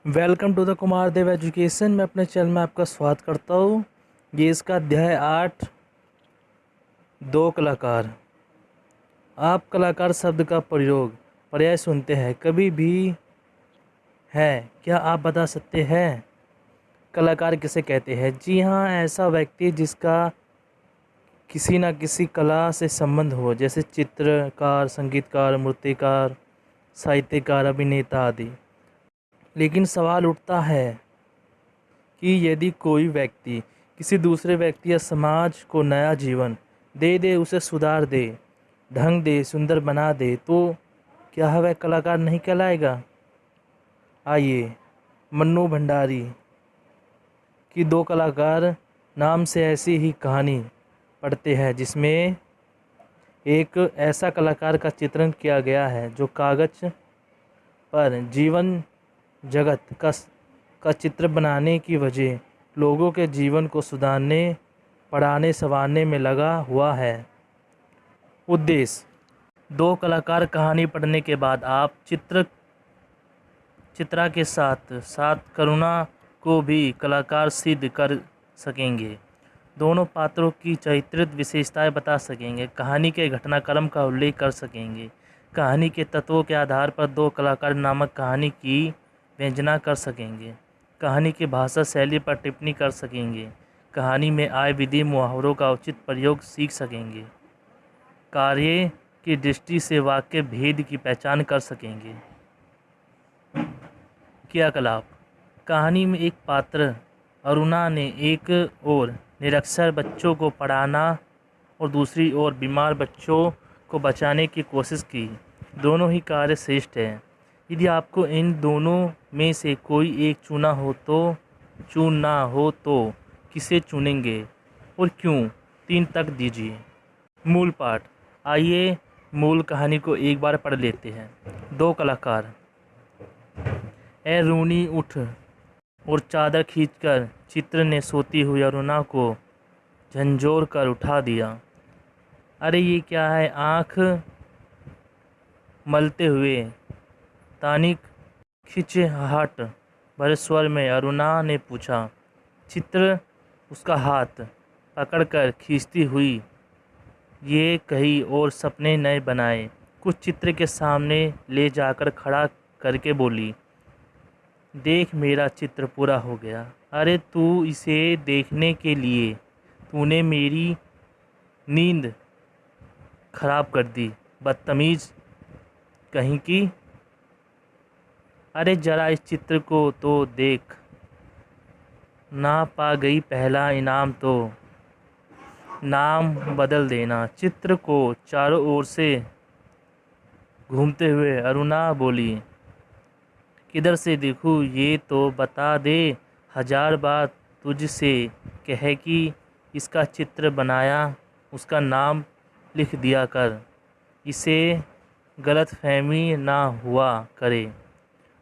Welcome to the Kumar Dev education. मैं अपने channel में आपका स्वागत करता हूँ। ये इसका अध्याय 8 दो कलाकार। आप कलाकार शब्द का प्रयोग पर्याय सुनते हैं कभी भी है, क्या आप बता सकते हैं कलाकार किसे कहते हैं? जी हाँ, ऐसा व्यक्ति जिसका किसी न किसी कला से संबंध हो, जैसे चित्रकार, संगीतकार, मूर्तिकार, साहित्यकार, अभिनेता आदि। लेकिन सवाल उठता है कि यदि कोई व्यक्ति किसी दूसरे व्यक्ति या समाज को नया जीवन दे, उसे सुधार दे, ढंग दे, सुंदर बना दे, तो क्या वह कलाकार नहीं कहलाएगा? आइए मन्नू भंडारी की दो कलाकार नाम से ऐसी ही कहानी पढ़ते हैं, जिसमें एक ऐसा कलाकार का चित्रण किया गया है जो कागज पर जीवन जगत का चित्र बनाने की वजह लोगों के जीवन को सुधारने, पढ़ाने, संवारने में लगा हुआ है। उद्देश्य: दो कलाकार कहानी पढ़ने के बाद आप चित्रा के साथ साथ करुणा को भी कलाकार सिद्ध कर सकेंगे। दोनों पात्रों की चरित्रिक विशेषताएं बता सकेंगे, कहानी के घटनाक्रम का उल्लेख कर सकेंगे, कहानी के तत्वों के आधार पर दो कलाकार नामक कहानी की व्यंजना कर सकेंगे, कहानी की भाषा शैली पर टिप्पणी कर सकेंगे, कहानी में आए विधि मुहावरों का उचित प्रयोग सीख सकेंगे, कार्य की दृष्टि से वाक्य भेद की पहचान कर सकेंगे। क्रियाकलाप: कहानी में एक पात्र अरुणा ने एक ओर निरक्षर बच्चों को पढ़ाना और दूसरी ओर बीमार बच्चों को बचाने की कोशिश की। दोनों ही कार्य श्रेष्ठ हैं। यदि आपको इन दोनों में से कोई एक चुनना हो तो किसे चुनेंगे और क्यों? 3 तक दीजिए। मूल पाठ: आइए मूल कहानी को एक बार पढ़ लेते हैं। दो कलाकार। ए रूनी उठ और चादर खींचकर चित्र ने सोती हुई अरुणा को झंझोर कर उठा दिया। अरे ये क्या है? आँख मलते हुए तानिक खिंचाहट भरे स्वर में अरुणा ने पूछा। चित्र उसका हाथ पकड़कर खींचती हुई ये कही और सपने नए बनाए कुछ चित्र के सामने ले जाकर खड़ा करके बोली, देख मेरा चित्र पूरा हो गया। अरे तू इसे देखने के लिए तूने मेरी नींद खराब कर दी, बदतमीज कहीं की। अरे जरा इस चित्र को तो देख, ना पा गई पहला इनाम तो नाम बदल देना। चित्र को चारों ओर से घूमते हुए अरुणा बोली, किधर से देखूं ये तो बता दे। 1000 बार तुझसे कहे कि इसका चित्र बनाया उसका नाम लिख दिया कर, इसे गलतफहमी ना हुआ करे,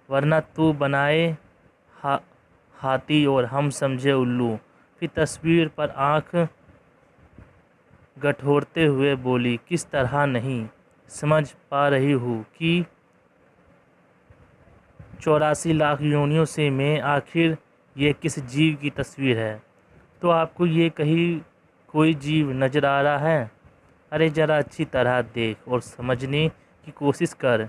वरना तू बनाए हाथी और हम समझे उल्लू। फिर तस्वीर पर आंख गठोरते हुए बोली, किस तरह नहीं समझ पा रही हूँ कि 84 लाख योनियों से मैं आखिर ये किस जीव की तस्वीर है? तो आपको ये कहीं कोई जीव नज़र आ रहा है? अरे ज़रा अच्छी तरह देख और समझने की कोशिश कर।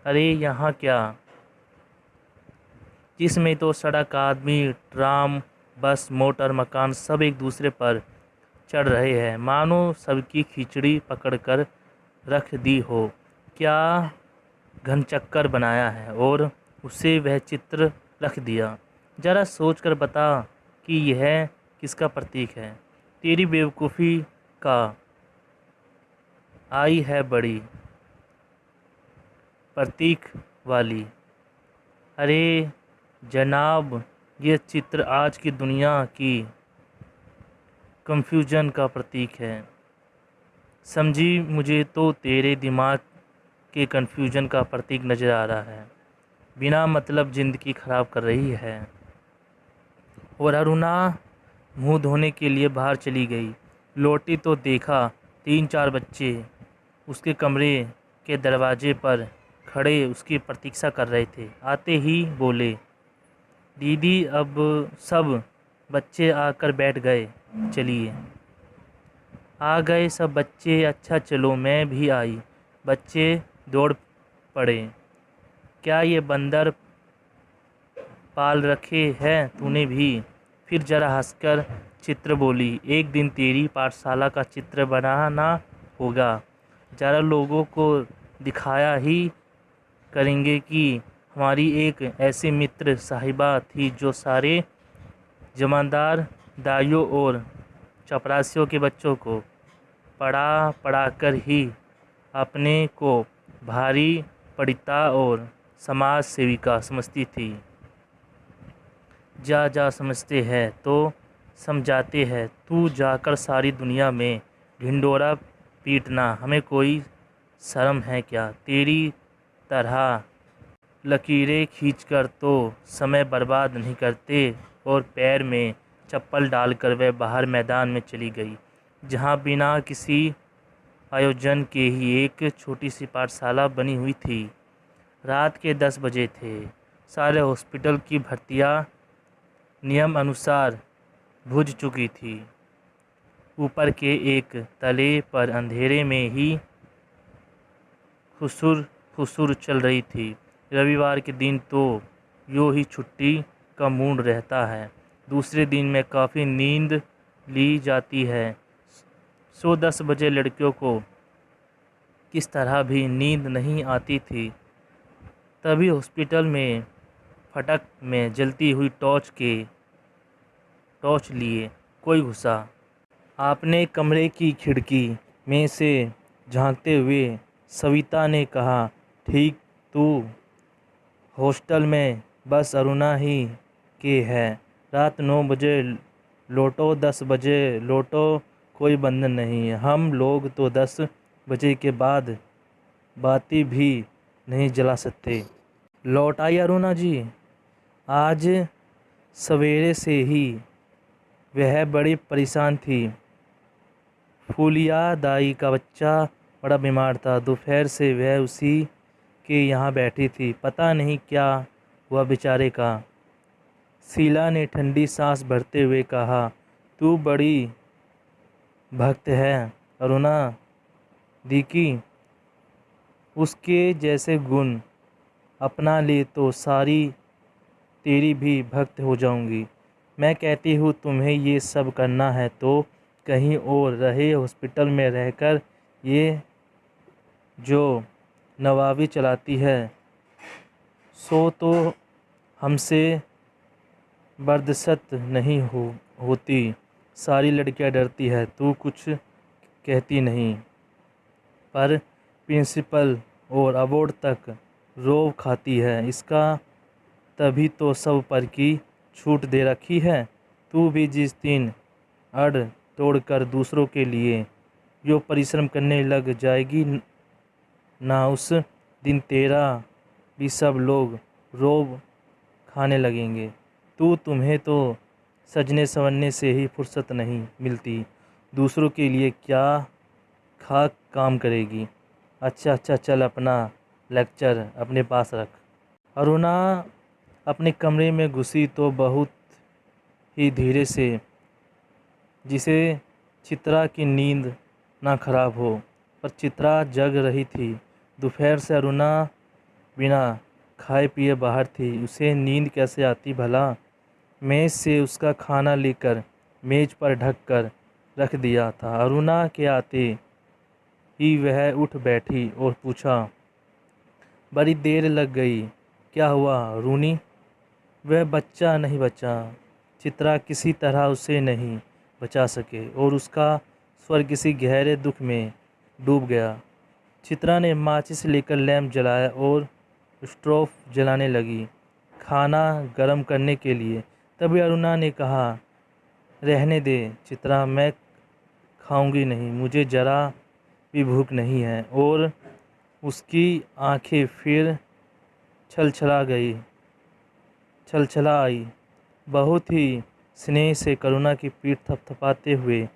अरे यहाँ क्या? जिसमें तो सड़क, आदमी, ट्राम, बस, मोटर, मकान सब एक दूसरे पर चढ़ रहे हैं, मानो सबकी खिचड़ी पकड़कर रख दी हो। क्या घनचक्कर बनाया है और उसे वह चित्र रख दिया। जरा सोच कर बता कि यह किसका प्रतीक है? तेरी बेवकूफ़ी का आई है बड़ी प्रतीक वाली। अरे जनाब, ये चित्र आज की दुनिया की कंफ्यूजन का प्रतीक है। समझी, मुझे तो तेरे दिमाग के कंफ्यूजन का प्रतीक नज़र आ रहा है। बिना मतलब ज़िंदगी ख़राब कर रही है। और अरुणा मुंह धोने के लिए बाहर चली गई। लौटी तो देखा 3-4 बच्चे उसके कमरे के दरवाजे पर खड़े उसकी प्रतीक्षा कर रहे थे। आते ही बोले, दीदी अब सब बच्चे आकर बैठ गए, चलिए। आ गए सब बच्चे। अच्छा चलो मैं भी आई। बच्चे दौड़ पड़े। क्या ये बंदर पाल रखे हैं तूने भी? फिर जरा हंसकर चित्र बोली, एक दिन तेरी पाठशाला का चित्र बनाना होगा। जरा लोगों को दिखाया ही करेंगे कि हमारी एक ऐसी मित्र साहिबा थी जो सारे जमादार दाइयों और चपरासियों के बच्चों को पढ़ा कर ही अपने को भारी पंडिता और समाज सेविका समझती थी। जा समझते हैं तो समझाते हैं। तू जाकर सारी दुनिया में ढिंडोरा पीटना, हमें कोई शर्म है क्या? तेरी तरह लकीरें खींचकर तो समय बर्बाद नहीं करते। और पैर में चप्पल डालकर वह बाहर मैदान में चली गई, जहाँ बिना किसी आयोजन के ही एक छोटी सी पाठशाला बनी हुई थी। रात के 10 बजे थे। सारे हॉस्पिटल की भर्तियाँ नियम अनुसार भुज चुकी थी। ऊपर के एक तले पर अंधेरे में ही फुसुर चल रही थी। रविवार के दिन तो यूँ ही छुट्टी का मूड रहता है। दूसरे दिन में काफ़ी नींद ली जाती है। 10 बजे लड़कियों को किस तरह भी नींद नहीं आती थी। तभी हॉस्पिटल में फटक में जलती हुई टॉर्च लिए कोई घुसा। आपने कमरे की खिड़की में से झांकते हुए सविता ने कहा, ठीक तू हॉस्टल में बस अरुणा ही के है। रात 9 बजे लौटो, 10 बजे लौटो, कोई बंधन नहीं। हम लोग तो 10 बजे के बाद बाती भी नहीं जला सकते। लौट आई अरुणा जी। आज सवेरे से ही वह बड़ी परेशान थी। फूलिया दाई का बच्चा बड़ा बीमार था। दोपहर से वह उसी के यहाँ बैठी थी। पता नहीं क्या हुआ बेचारे का। शीला ने ठंडी सांस भरते हुए कहा, तू बड़ी भक्त है अरुणा दी की। उसके जैसे गुण अपना ले तो सारी तेरी भी भक्त हो जाऊंगी। मैं कहती हूँ तुम्हें ये सब करना है तो कहीं और रहे। हॉस्पिटल में रहकर ये जो नवाबी चलाती है सो तो हमसे बर्दाश्त नहीं होती। सारी लड़कियां डरती है। तू कुछ कहती नहीं, पर प्रिंसिपल और अवार्ड तक रोब खाती है। इसका तभी तो सब पर की छूट दे रखी है। तू भी जिस दिन अड़ तोड़कर दूसरों के लिए जो परिश्रम करने लग जाएगी ना, उस दिन तेरा भी सब लोग रोब खाने लगेंगे। तुम्हें तो सजने संवरने से ही फुर्सत नहीं मिलती, दूसरों के लिए क्या खाक काम करेगी। अच्छा चल, अपना लेक्चर अपने पास रख। अरुणा अपने कमरे में घुसी तो बहुत ही धीरे से, जिसे चित्रा की नींद ना खराब हो। पर चित्रा जग रही थी। दोपहर से अरुणा बिना खाए पिए बाहर थी। उसे नींद कैसे आती भला। मेज से उसका खाना लेकर मेज पर ढक कर रख दिया था। अरुणा के आते ही वह उठ बैठी और पूछा, बड़ी देर लग गई, क्या हुआ रूनी? वह बच्चा नहीं बचा। चित्रा किसी तरह उसे नहीं बचा सके और उसका स्वर किसी गहरे दुख में डूब गया। चित्रा ने माचिस लेकर लैंप जलाया और स्टोव जलाने लगी खाना गर्म करने के लिए। तभी अरुणा ने कहा, रहने दे चित्रा, मैं खाऊंगी नहीं, मुझे ज़रा भी भूख नहीं है। और उसकी आंखें फिर छलछला आई। बहुत ही स्नेह से करुणा की पीठ थपथपाते हुए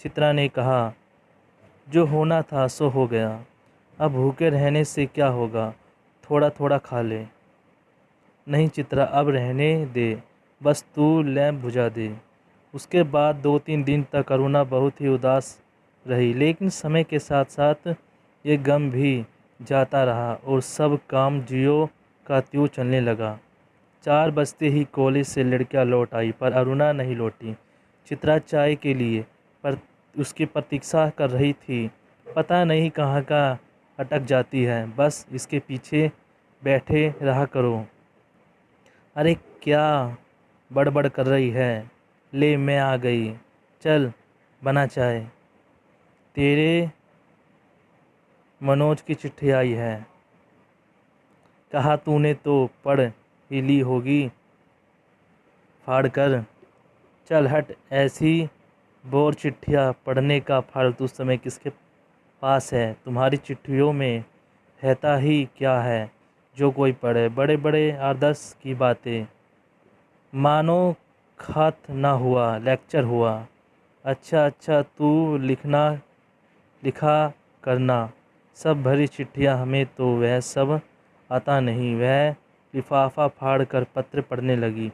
चित्रा ने कहा, जो होना था सो हो गया, अब भूखे रहने से क्या होगा। थोड़ा थोड़ा खा ले। नहीं चित्रा, अब रहने दे, बस तू लैंप बुझा दे। उसके बाद 2-3 दिन तक अरुणा बहुत ही उदास रही, लेकिन समय के साथ साथ ये गम भी जाता रहा और सब काम ज्यों का त्यों चलने लगा। 4 बजते ही कॉलेज से लड़कियां लौट आई, पर अरुणा नहीं लौटी। चित्रा चाय के लिए पर उसकी प्रतीक्षा कर रही थी। पता नहीं कहाँ का अटक जाती है, बस इसके पीछे बैठे रहा करो। अरे क्या बड़बड़ कर रही है? ले मैं आ गई, चल बना चाय। तेरे मनोज की चिट्ठी आई है। कहा तूने तो पढ़ ही ली होगी फाड़ कर। चल हट, ऐसी बोर चिट्ठियाँ पढ़ने का फालतू समय किसके पास है? तुम्हारी चिट्ठियों में रहता ही क्या है जो कोई पढ़े? बड़े बड़े आदर्श की बातें, मानो खत ना हुआ लेक्चर हुआ। अच्छा अच्छा, तू लिखा करना। सब भरी चिट्ठियाँ, हमें तो वह सब आता नहीं। वह लिफाफा फाड़ कर पत्र पढ़ने लगी।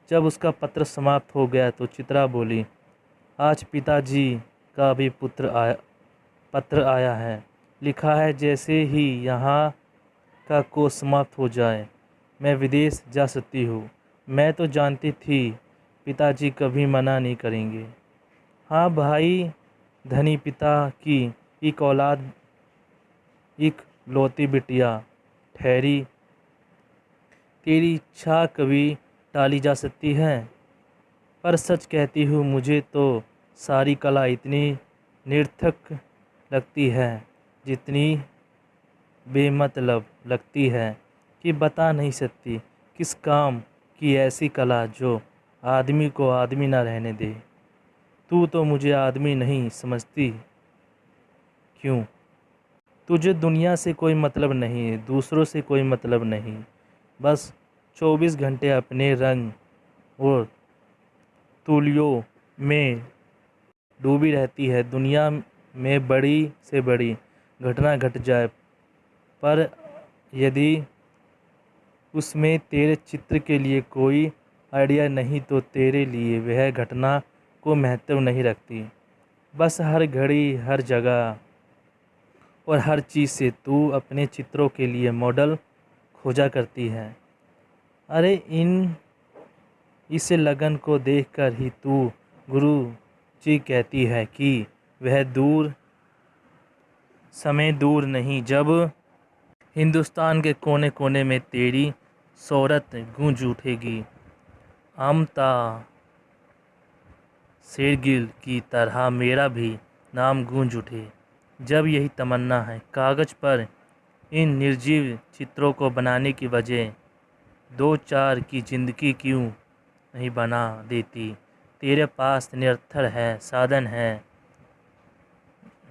जब उसका पत्र समाप्त हो गया तो चित्रा बोली, आज पिताजी का भी पत्र आया है। लिखा है, जैसे ही यहाँ का कोर्स समाप्त हो जाए मैं विदेश जा सकती हूँ। मैं तो जानती थी पिताजी कभी मना नहीं करेंगे। हाँ भाई, धनी पिता की एक औलाद, एक लौती बिटिया ठहरी। तेरी इच्छा कभी टाली जा सकती है? पर सच कहती हूँ, मुझे तो सारी कला इतनी निरर्थक लगती है, जितनी बेमतलब लगती है कि बता नहीं सकती। किस काम की ऐसी कला जो आदमी को आदमी ना रहने दे? तू तो मुझे आदमी नहीं समझती क्यों? तुझे दुनिया से कोई मतलब नहीं, दूसरों से कोई मतलब नहीं। बस 24 घंटे अपने रंग और तुलियों में डूबी रहती है। दुनिया में बड़ी से बड़ी घटना घट जाए, पर यदि उसमें तेरे चित्र के लिए कोई आइडिया नहीं तो तेरे लिए वह घटना को महत्व नहीं रखती। बस हर घड़ी, हर जगह और हर चीज़ से तू अपने चित्रों के लिए मॉडल खोजा करती है। अरे इस लगन को देखकर ही तू गुरु जी कहती है कि वह समय दूर नहीं जब हिंदुस्तान के कोने कोने में तेरी शोहरत गूंज उठेगी। अमता शेरगिल की तरह मेरा भी नाम गूंज उठे। जब यही तमन्ना है, कागज़ पर इन निर्जीव चित्रों को बनाने की बजाय 2-4 की ज़िंदगी क्यों नहीं बना देती? तेरे पास निरंतर है, साधन है।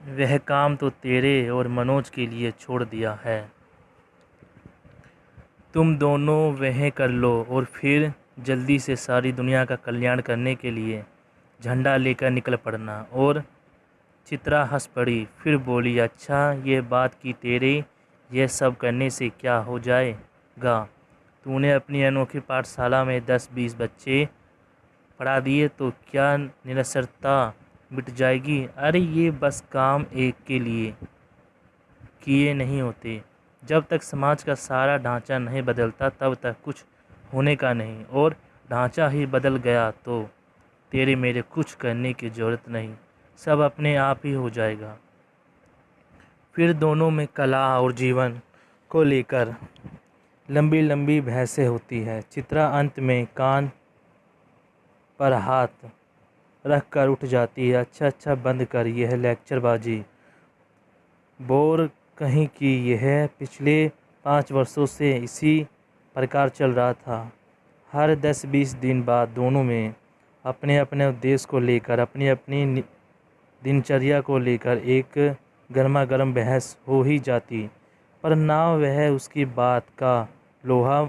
वह काम तो तेरे और मनोज के लिए छोड़ दिया है। तुम दोनों वह कर लो और फिर जल्दी से सारी दुनिया का कल्याण करने के लिए झंडा लेकर निकल पड़ना। और चित्रा हंस पड़ी, फिर बोली, अच्छा ये बात कि तेरे यह सब करने से क्या हो जाएगा? तूने अपनी अनोखी पाठशाला में 10-20 बच्चे पढ़ा दिए तो क्या निरक्षरता मिट जाएगी? अरे ये बस काम एक के लिए किए नहीं होते। जब तक समाज का सारा ढांचा नहीं बदलता तब तक कुछ होने का नहीं, और ढांचा ही बदल गया तो तेरे मेरे कुछ करने की ज़रूरत नहीं, सब अपने आप ही हो जाएगा। फिर दोनों में कला और जीवन को लेकर लंबी लंबी बहसें होती है। चित्रा अंत में कान पर हाथ रख कर उठ जाती है। अच्छा अच्छा, बंद कर यह लेक्चरबाजी। बोर कहीं की यह पिछले 5 वर्षों से इसी प्रकार चल रहा था। हर 10-20 दिन बाद दोनों में अपने अपने उद्देश्य को लेकर, अपनी अपनी दिनचर्या को लेकर एक गर्मा गर्म बहस हो ही जाती, पर ना वह उसकी बात का लोहा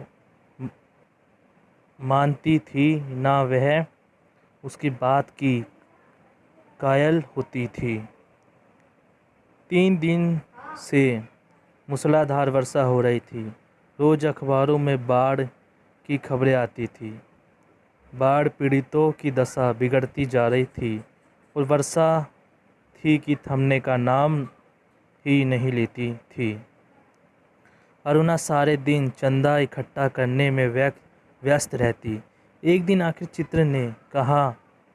मानती थी, ना वह उसकी बात की कायल होती थी। 3 दिन से मूसलाधार वर्षा हो रही थी। रोज़ अखबारों में बाढ़ की खबरें आती थी। बाढ़ पीड़ितों की दशा बिगड़ती जा रही थी और वर्षा थी कि थमने का नाम ही नहीं लेती थी। अरुणा सारे दिन चंदा इकट्ठा करने में व्यस्त रहती। एक दिन आखिर चित्र ने कहा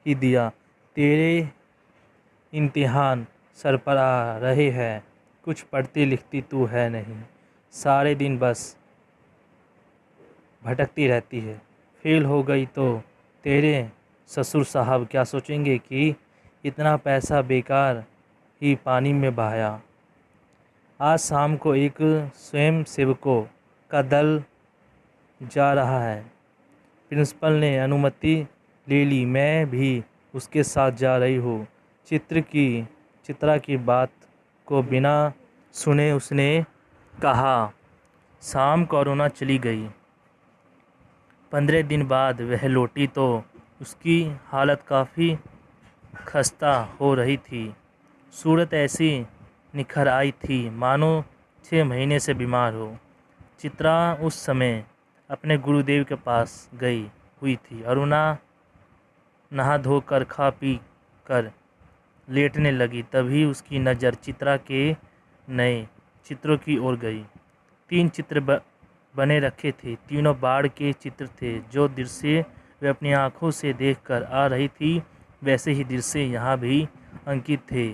कि दिया, तेरे इम्तिहान सर पर आ रहे हैं, कुछ पढ़ती लिखती तू है नहीं, सारे दिन बस भटकती रहती है। फेल हो गई तो तेरे ससुर साहब क्या सोचेंगे कि इतना पैसा बेकार ही पानी में बहाया। आज शाम को एक स्वयंसेवकों का दल जा रहा है। प्रिंसिपल ने अनुमति ले ली, मैं भी उसके साथ जा रही हूँ। चित्रा की बात को बिना सुने उसने कहा। शाम को अरुणा चली गई। 15 दिन बाद वह लौटी तो उसकी हालत काफ़ी खस्ता हो रही थी। सूरत ऐसी निखर आई थी मानो 6 महीने से बीमार हो। चित्रा उस समय अपने गुरुदेव के पास गई हुई थी। अरुणा नहा धोकर खा पी कर लेटने लगी, तभी उसकी नज़र चित्रा के नए चित्रों की ओर गई। 3 चित्र बने रखे थे। तीनों बाढ़ के चित्र थे। जो दृश्य वे अपनी आंखों से देखकर आ रही थी, वैसे ही दृश्य यहाँ भी अंकित थे।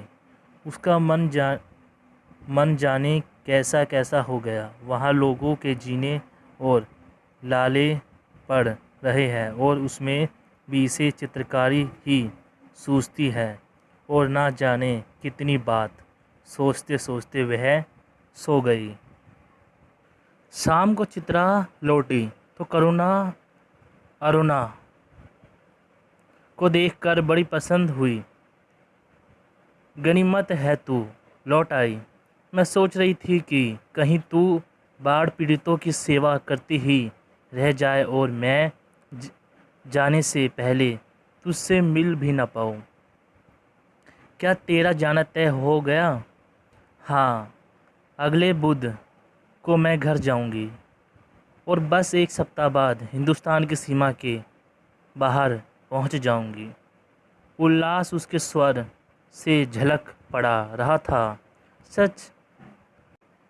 उसका मन जाने कैसा कैसा हो गया। वहाँ लोगों के जीने और लाले पड़ रहे हैं और उसमें भी इसे चित्रकारी ही सूझती है। और ना जाने कितनी बात सोचते सोचते वह सो गई। शाम को चित्रा लौटी तो अरुणा को देखकर बड़ी पसंद हुई। गनीमत है तू लौट आई। मैं सोच रही थी कि कहीं तू बाढ़ पीड़ितों की सेवा करती ही रह जाए और मैं जाने से पहले तुझसे मिल भी ना पाऊँ। क्या तेरा जाना तय हो गया? हाँ, अगले बुध को मैं घर जाऊंगी और बस 1 सप्ताह बाद हिंदुस्तान की सीमा के बाहर पहुंच जाऊंगी। उल्लास उसके स्वर से झलक पड़ा रहा था। सच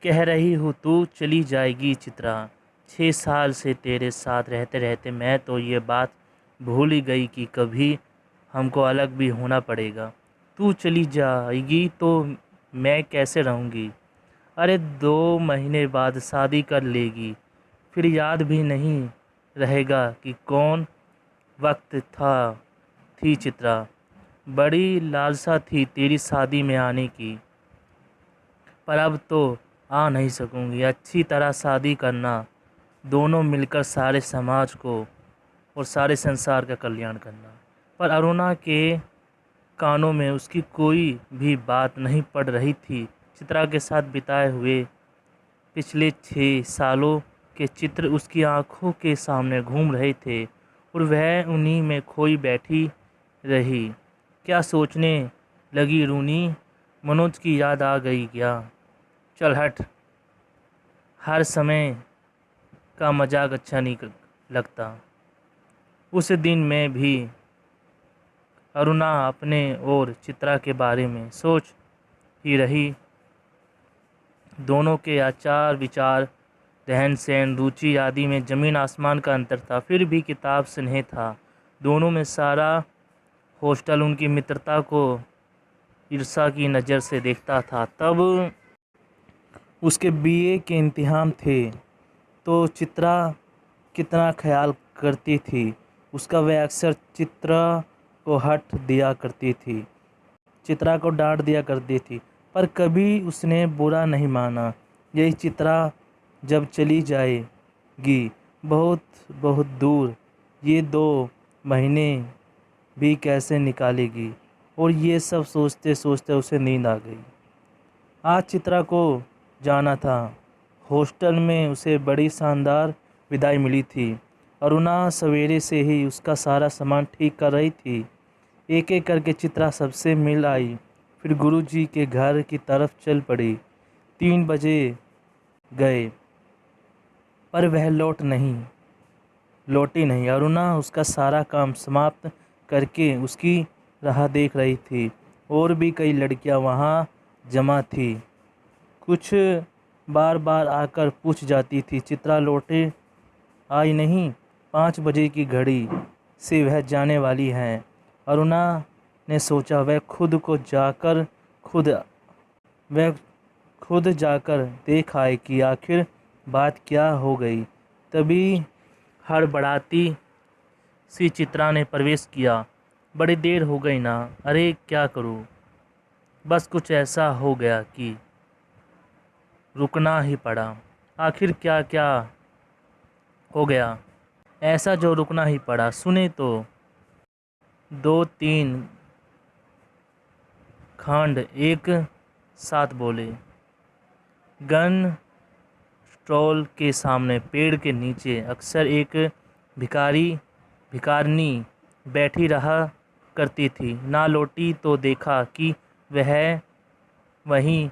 कह रही हूँ, तू चली जाएगी चित्रा। 6 साल से तेरे साथ रहते रहते मैं तो ये बात भूल ही गई कि कभी हमको अलग भी होना पड़ेगा। तू चली जाएगी तो मैं कैसे रहूँगी? अरे 2 महीने बाद शादी कर लेगी, फिर याद भी नहीं रहेगा कि कौन वक्त थी चित्रा। बड़ी लालसा थी तेरी शादी में आने की, पर अब तो आ नहीं सकूंगी। अच्छी तरह शादी करना, दोनों मिलकर सारे समाज को और सारे संसार का कल्याण करना। पर अरुणा के कानों में उसकी कोई भी बात नहीं पड़ रही थी। चित्रा के साथ बिताए हुए पिछले 6 सालों के चित्र उसकी आंखों के सामने घूम रहे थे और वह उन्हीं में खोई बैठी रही। क्या सोचने लगी रूनी? मनोज की याद आ गई क्या? चल हट, हर समय का मजाक अच्छा नहीं लगता। उस दिन में भी अरुणा अपने और चित्रा के बारे में सोच ही रही। दोनों के आचार विचार, रहन सहन, रुचि आदि में जमीन आसमान का अंतर था। फिर भी किताब स्नेह था दोनों में। सारा हॉस्टल उनकी मित्रता को ईर्ष्या की नज़र से देखता था। तब उसके बीए के इम्तिहान थे तो चित्रा कितना ख्याल करती थी उसका। वह अक्सर चित्रा को हट दिया करती थी, चित्रा को डांट दिया करती थी, पर कभी उसने बुरा नहीं माना। यही चित्रा जब चली जाएगी बहुत बहुत दूर, ये 2 महीने भी कैसे निकालेगी? और ये सब सोचते सोचते उसे नींद आ गई। आज चित्रा को जाना था। हॉस्टल में उसे बड़ी शानदार विदाई मिली थी। अरुणा सवेरे से ही उसका सारा सामान ठीक कर रही थी। एक एक करके चित्रा सबसे मिल आई, फिर गुरुजी के घर की तरफ चल पड़ी। 3 बजे गए। पर वह लौटी नहीं। अरुणा उसका सारा काम समाप्त करके उसकी राह देख रही थी। और भी कई लड़कियां वहां जमा थी। कुछ बार बार आकर पूछ जाती थी, चित्रा लौटे आई नहीं? 5 बजे की घड़ी से वह जाने वाली है। अरुणा ने सोचा, वह खुद जाकर देख आए कि आखिर बात क्या हो गई। तभी हड़बड़ाती सी चित्रा ने प्रवेश किया। बड़ी देर हो गई ना? अरे क्या करूं, बस कुछ ऐसा हो गया कि रुकना ही पड़ा। आखिर क्या क्या हो गया ऐसा जो रुकना ही पड़ा? सुने तो 2-3 खंड एक साथ बोले। गन स्टॉल के सामने पेड़ के नीचे अक्सर एक भिखारिनी बैठी रहा करती थी। ना लौटी तो देखा कि वह वहीं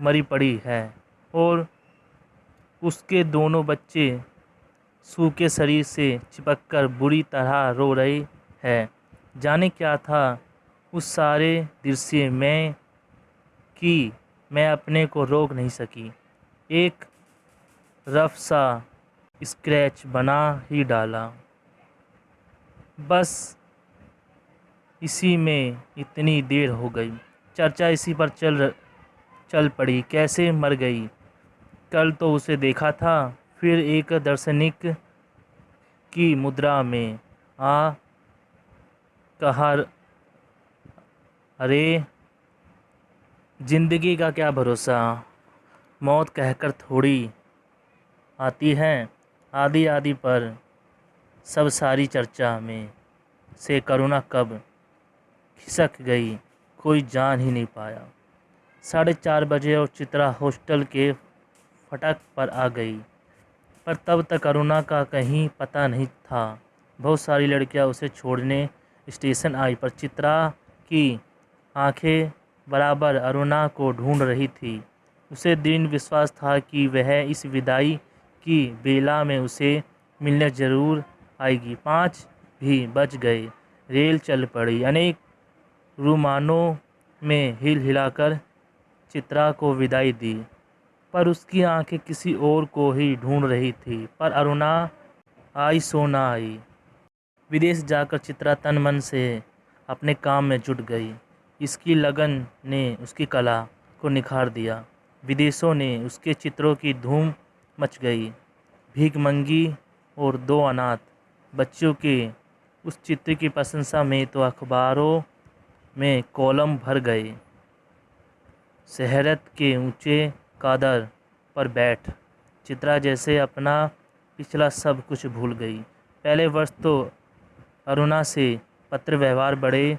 मरी पड़ी है और उसके दोनों बच्चे सूखे शरीर से चिपककर बुरी तरह रो रहे हैं। जाने क्या था उस सारे दृश्य में कि मैं अपने को रोक नहीं सकी। एक रफ सा स्क्रैच बना ही डाला। बस इसी में इतनी देर हो गई। चर्चा इसी पर चल पड़ी। कैसे मर गई? कल तो उसे देखा था। फिर एक दार्शनिक की मुद्रा में आ कहा, अरे जिंदगी का क्या भरोसा, मौत कहकर थोड़ी आती है। आदि आदि पर सब सारी चर्चा में से करुणा कब खिसक गई कोई जान ही नहीं पाया। 4:30 बजे और चित्रा हॉस्टल के फटक पर आ गई। पर तब तक अरुणा का कहीं पता नहीं था। बहुत सारी लड़कियां उसे छोड़ने स्टेशन आई, पर चित्रा की आंखें बराबर अरुणा को ढूंढ रही थी। उसे दृढ़ विश्वास था कि वह इस विदाई की बेला में उसे मिलने जरूर आएगी। 5 भी बज गए। रेल चल पड़ी। अनेक रुमानों में हिल हिलाकर चित्रा को विदाई दी, पर उसकी आंखें किसी और को ही ढूंढ रही थी। पर अरुणा आई सो ना आई। विदेश जाकर चित्रा तन मन से अपने काम में जुट गई। इसकी लगन ने उसकी कला को निखार दिया। विदेशों ने उसके चित्रों की धूम मच गई। भीखमंगी और 2 अनाथ बच्चों के उस चित्र की प्रशंसा में तो अखबारों में कॉलम भर गए। शहरत के ऊंचे कादर पर बैठ चित्रा जैसे अपना पिछला सब कुछ भूल गई। पहले वर्ष तो अरुणा से पत्र व्यवहार बड़े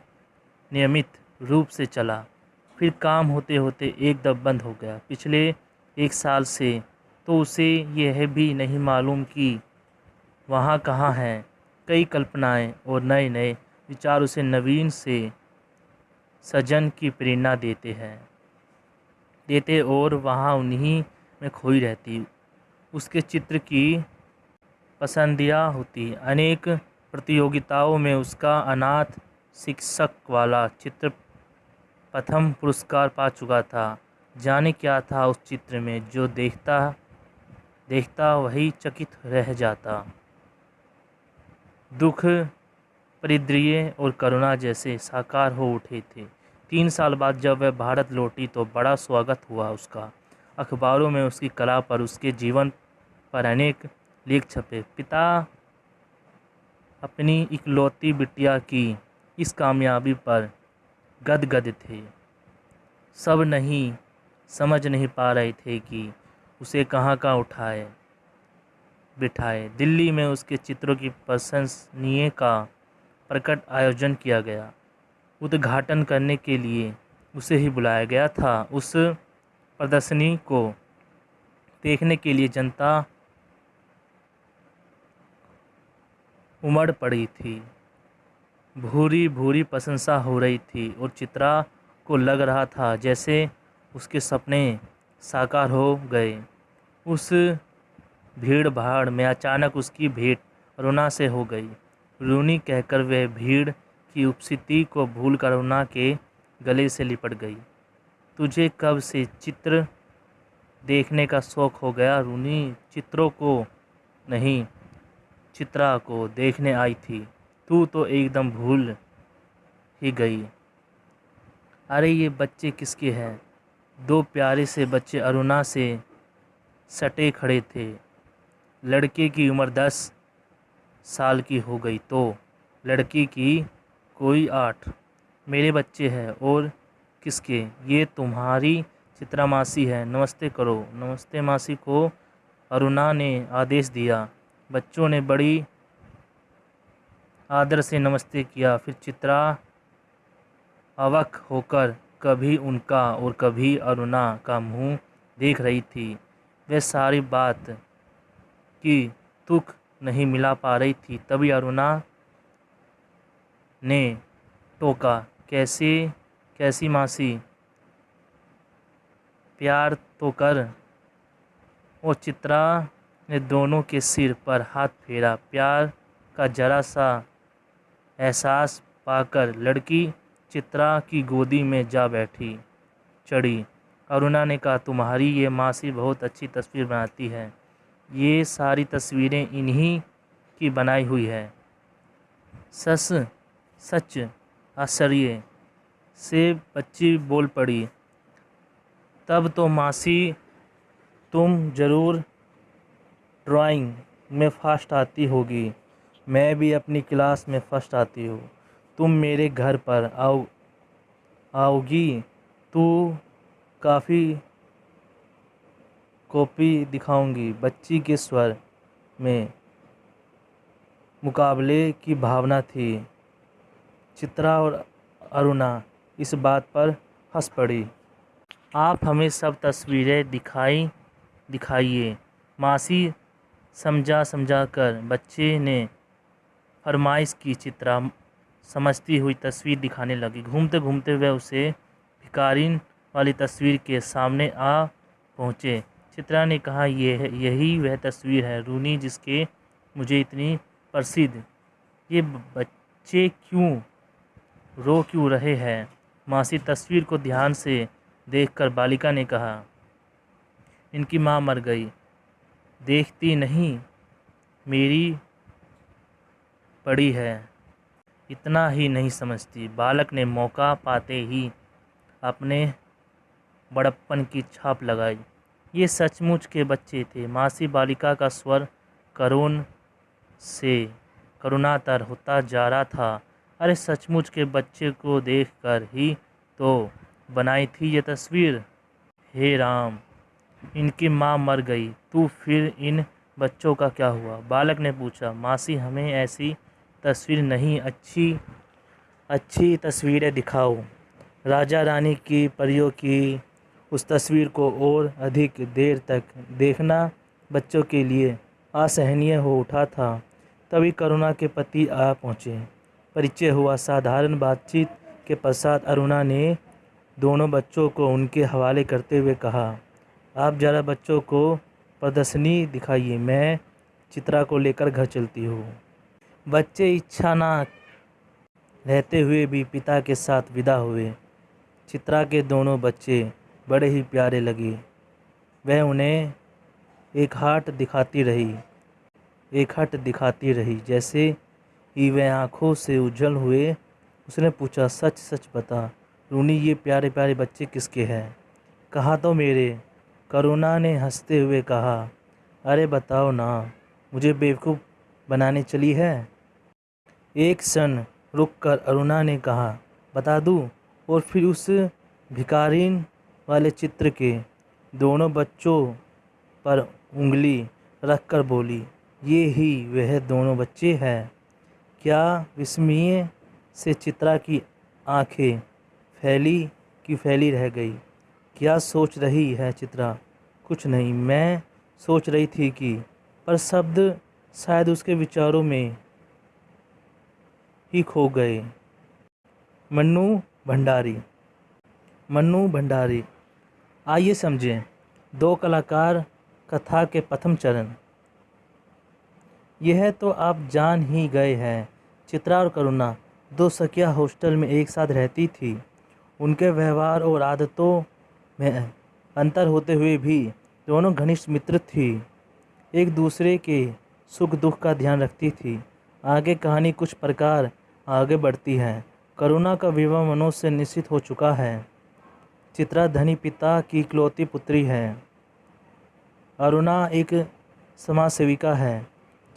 नियमित रूप से चला, फिर काम होते होते एकदम बंद हो गया। पिछले 1 साल से तो उसे यह भी नहीं मालूम कि वहाँ कहाँ है। कई कल्पनाएं और नए नए विचार उसे नवीन से सजन की प्रेरणा देते और वहाँ उन्हीं में खोई रहती। उसके चित्र की पसंदियाँ होती। अनेक प्रतियोगिताओं में उसका अनाथ शिक्षक वाला चित्र प्रथम पुरस्कार पा चुका था। जाने क्या था उस चित्र में जो देखता वही चकित रह जाता। दुख, परिद्रिय और करुणा जैसे साकार हो उठे थे। 3 साल बाद जब वह भारत लौटी तो बड़ा स्वागत हुआ उसका। अखबारों में उसकी कला पर, उसके जीवन पर अनेक लेख छपे। पिता अपनी इकलौती बिटिया की इस कामयाबी पर गदगद थे। सब समझ नहीं पा रहे थे कि उसे कहाँ उठाए बिठाए। दिल्ली में उसके चित्रों की प्रशंसनीय का प्रकट आयोजन किया गया। उद्घाटन करने के लिए उसे ही बुलाया गया था। उस प्रदर्शनी को देखने के लिए जनता उमड़ पड़ी थी। भूरी भूरी प्रशंसा हो रही थी और चित्रा को लग रहा था जैसे उसके सपने साकार हो गए। उस भीड़ भाड़ में अचानक उसकी भेंट अरुणा से हो गई। रूनी कहकर वह भीड़ की उपस्थिति को भूलकर अरुणा के गले से लिपट गई। तुझे कब से चित्र देखने का शौक हो गया रूनी? चित्रों को नहीं, चित्रा को देखने आई थी। तू तो एकदम भूल ही गई। अरे ये बच्चे किसके हैं? दो प्यारे से बच्चे अरुणा से सटे खड़े थे। लड़के की उम्र 10 साल की हो गई तो लड़की की कोई 8। मेरे बच्चे हैं। और किसके? ये तुम्हारी चित्रा मासी है। नमस्ते करो। नमस्ते मासी को अरुणा ने आदेश दिया। बच्चों ने बड़ी आदर से नमस्ते किया। फिर चित्रा अवाक होकर कभी उनका और कभी अरुणा का मुंह देख रही थी। वह सारी बात की तुक नहीं मिला पा रही थी। तभी अरुणा ने टोका, कैसी मासी, प्यार तो कर। और चित्रा ने दोनों के सिर पर हाथ फेरा। प्यार का जरा सा एहसास पाकर लड़की चित्रा की गोदी में जा बैठी चढ़ी। अरुणा ने कहा, तुम्हारी ये मासी बहुत अच्छी तस्वीर बनाती है। ये सारी तस्वीरें इन्हीं की बनाई हुई है। सच आश्चर्य से बच्ची बोल पड़ी। तब तो मासी तुम ज़रूर ड्राइंग में फर्स्ट आती होगी। मैं भी अपनी क्लास में फर्स्ट आती हूँ। तुम मेरे घर पर आओगी तो काफ़ी कॉपी दिखाऊंगी। बच्ची के स्वर में मुकाबले की भावना थी। चित्रा और अरुणा इस बात पर हंस पड़ी। आप हमें सब तस्वीरें दिखाइए। मासी समझा कर बच्चे ने फरमाइश की। चित्रा समझती हुई तस्वीर दिखाने लगी। घूमते घूमते वह उसे भिखारिन वाली तस्वीर के सामने आ पहुँचे। चित्रा ने कहा, यही वह तस्वीर है रूनी, जिसके मुझे इतनी प्रसिद्ध। ये बच्चे रो क्यों रहे हैं? मासी तस्वीर को ध्यान से देखकर बालिका ने कहा, इनकी माँ मर गई। देखती नहीं मेरी पड़ी है, इतना ही नहीं समझती। बालक ने मौका पाते ही अपने बड़प्पन की छाप लगाई। ये सचमुच के बच्चे थे। मासी बालिका का स्वर करुण से करुणातर होता जा रहा था। अरे सचमुच के बच्चे को देखकर ही तो बनाई थी ये तस्वीर। हे राम, इनकी माँ मर गई तो फिर इन बच्चों का क्या हुआ? बालक ने पूछा। मासी हमें ऐसी तस्वीर नहीं, अच्छी तस्वीरें दिखाओ। राजा रानी की, परियों की। उस तस्वीर को और अधिक देर तक देखना बच्चों के लिए असहनीय हो उठा था। तभी करुणा के पति आ पहुँचे। परिचय हुआ। साधारण बातचीत के पश्चात अरुणा ने दोनों बच्चों को उनके हवाले करते हुए कहा, आप ज़रा बच्चों को प्रदर्शनी दिखाइए। मैं चित्रा को लेकर घर चलती हूँ। बच्चे इच्छा ना रहते हुए भी पिता के साथ विदा हुए। चित्रा के दोनों बच्चे बड़े ही प्यारे लगे। वह उन्हें एक हट दिखाती रही। जैसे ही वह आंखों से उज्जवल हुए, उसने पूछा, सच सच बता रूनी, ये प्यारे प्यारे बच्चे किसके हैं? कहा तो मेरे। करुणा ने हंसते हुए कहा, अरे बताओ ना, मुझे बेवकूफ़ बनाने चली है? एक क्षण रुककर अरुणा ने कहा, बता दूँ? और फिर उस भिखारिन वाले चित्र के दोनों बच्चों पर उंगली रखकर बोली, ये ही वह दोनों बच्चे हैं। क्या विस्मय से चित्रा की आंखें फैली रह गई। क्या सोच रही है चित्रा? कुछ नहीं, मैं सोच रही थी कि, पर शब्द शायद उसके विचारों में ही खो गए। मन्नू भंडारी। आइए समझें। दो कलाकार कथा के प्रथम चरण। यह तो आप जान ही गए हैं। चित्रा और करुणा 2 सखियाँ हॉस्टल में एक साथ रहती थी। उनके व्यवहार और आदतों में अंतर होते हुए भी दोनों घनिष्ठ मित्र थी। एक दूसरे के सुख दुख का ध्यान रखती थी। आगे कहानी कुछ प्रकार आगे बढ़ती है। करुणा का विवाह मनोज से निश्चित हो चुका है। चित्रा धनी पिता की इकलौती पुत्री है। अरुणा एक समाज सेविका है।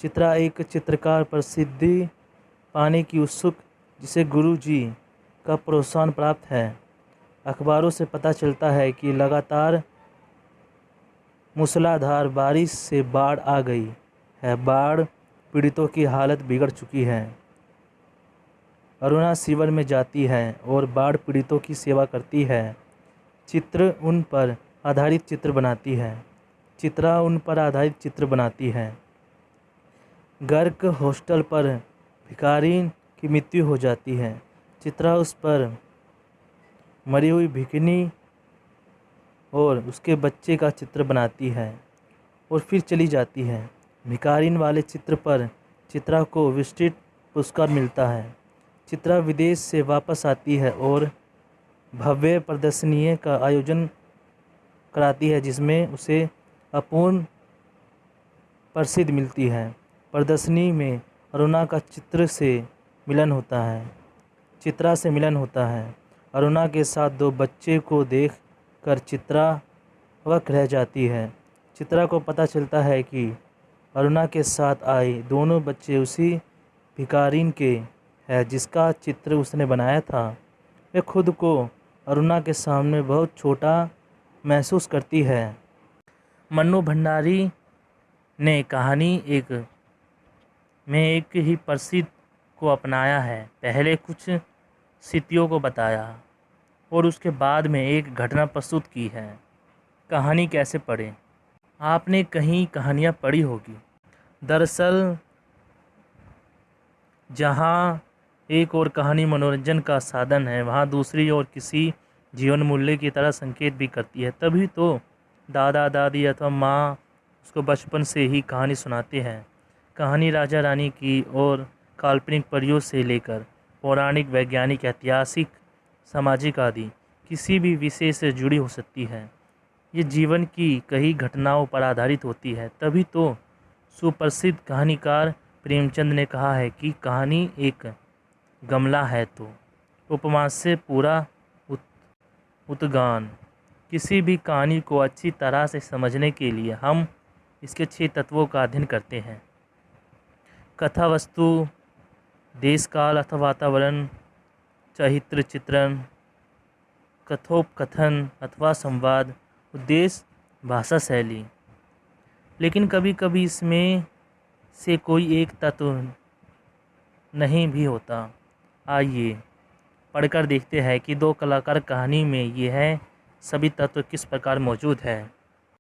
चित्रा एक चित्रकार प्रसिद्धि पाने की उत्सुक जिसे गुरुजी का प्रोत्साहन प्राप्त है। अखबारों से पता चलता है कि लगातार मूसलाधार बारिश से बाढ़ आ गई है। बाढ़ पीड़ितों की हालत बिगड़ चुकी है। अरुणा शिविर में जाती है और बाढ़ पीड़ितों की सेवा करती है। चित्रा उन पर आधारित चित्र बनाती है। गर्क हॉस्टल पर भिखारी की मृत्यु हो जाती है। चित्रा उस पर मरी हुई भिखनी और उसके बच्चे का चित्र बनाती है और फिर चली जाती है। भिखारिन वाले चित्र पर चित्रा को विशिष्ट पुरस्कार मिलता है। चित्रा विदेश से वापस आती है और भव्य प्रदर्शनी का आयोजन कराती है जिसमें उसे अपूर्ण प्रसिद्धि मिलती है। प्रदर्शनी में अरुणा का चित्रा से मिलन होता है। अरुणा के साथ 2 बच्चे को देख कर चित्रा अवाक रह जाती है। चित्रा को पता चलता है कि अरुणा के साथ आए दोनों बच्चे उसी भिखारिन के हैं जिसका चित्र उसने बनाया था। वे खुद को अरुणा के सामने बहुत छोटा महसूस करती है। मन्नू भंडारी ने कहानी में एक ही प्रसिद्ध को अपनाया है। पहले कुछ स्थितियों को बताया और उसके बाद में एक घटना प्रस्तुत की है। कहानी कैसे पढ़ें? आपने कहीं कहानियाँ पढ़ी होगी। दरअसल जहाँ एक और कहानी मनोरंजन का साधन है, वहाँ दूसरी ओर किसी जीवन मूल्य की तरह संकेत भी करती है। तभी तो दादा दादी अथवा माँ उसको बचपन से ही कहानी सुनाते हैं। कहानी राजा रानी की और काल्पनिक परियों से लेकर पौराणिक, वैज्ञानिक, ऐतिहासिक, सामाजिक आदि किसी भी विषय से जुड़ी हो सकती है। ये जीवन की कई घटनाओं पर आधारित होती है। तभी तो सुप्रसिद्ध कहानीकार प्रेमचंद ने कहा है कि कहानी एक गमला है तो उपमा से पूरा उद्गान। किसी भी कहानी को अच्छी तरह से समझने के लिए हम इसके 6 तत्वों का अध्ययन करते हैं। कथा वस्तु, देश काल अथवा वातावरण, चरित्र चित्रण, कथोपकथन अथवा संवाद, उद्देश्य, भाषा शैली। लेकिन कभी कभी इसमें से कोई एक तत्व नहीं भी होता। आइए पढ़कर देखते हैं कि 2 कलाकार कहानी में यह सभी तत्व किस प्रकार मौजूद है।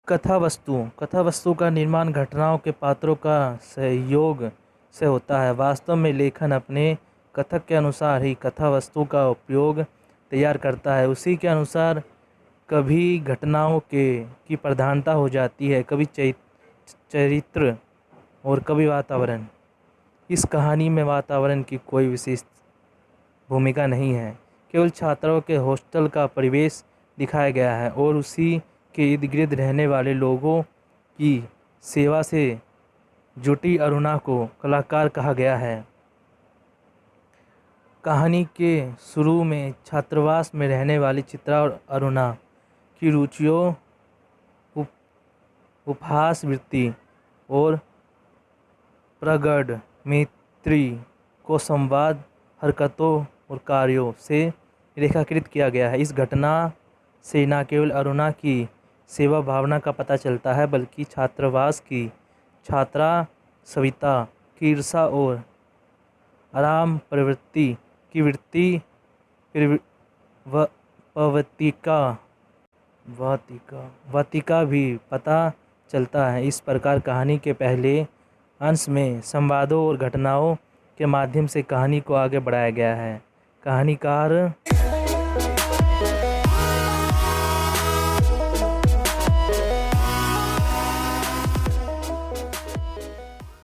कथा वस्तु का निर्माण घटनाओं के पात्रों का सहयोग से होता है। वास्तव में लेखन अपने कथक के अनुसार ही कथा वस्तु का उपयोग तैयार करता है। उसी के अनुसार कभी घटनाओं की प्रधानता हो जाती है, कभी चरित्र और कभी वातावरण। इस कहानी में वातावरण की कोई विशेष भूमिका नहीं है, केवल छात्रों के हॉस्टल का परिवेश दिखाया गया है और उसी के इर्द गिर्द रहने वाले लोगों की सेवा से जुटी अरुणा को कलाकार कहा गया है। कहानी के शुरू में छात्रावास में रहने वाली चित्रा और अरुणा की रुचियों, उपहास वृत्ति और प्रगाढ़ मैत्री को संवाद, हरकतों और कार्यों से रेखांकित किया गया है। इस घटना से न केवल अरुणा की सेवा भावना का पता चलता है, बल्कि छात्रावास की छात्रा सविता की ईर्षा और आराम प्रवृत्ति की वृत्ति वातिका भी पता चलता है। इस प्रकार कहानी के पहले अंश में संवादों और घटनाओं के माध्यम से कहानी को आगे बढ़ाया गया है। कहानीकार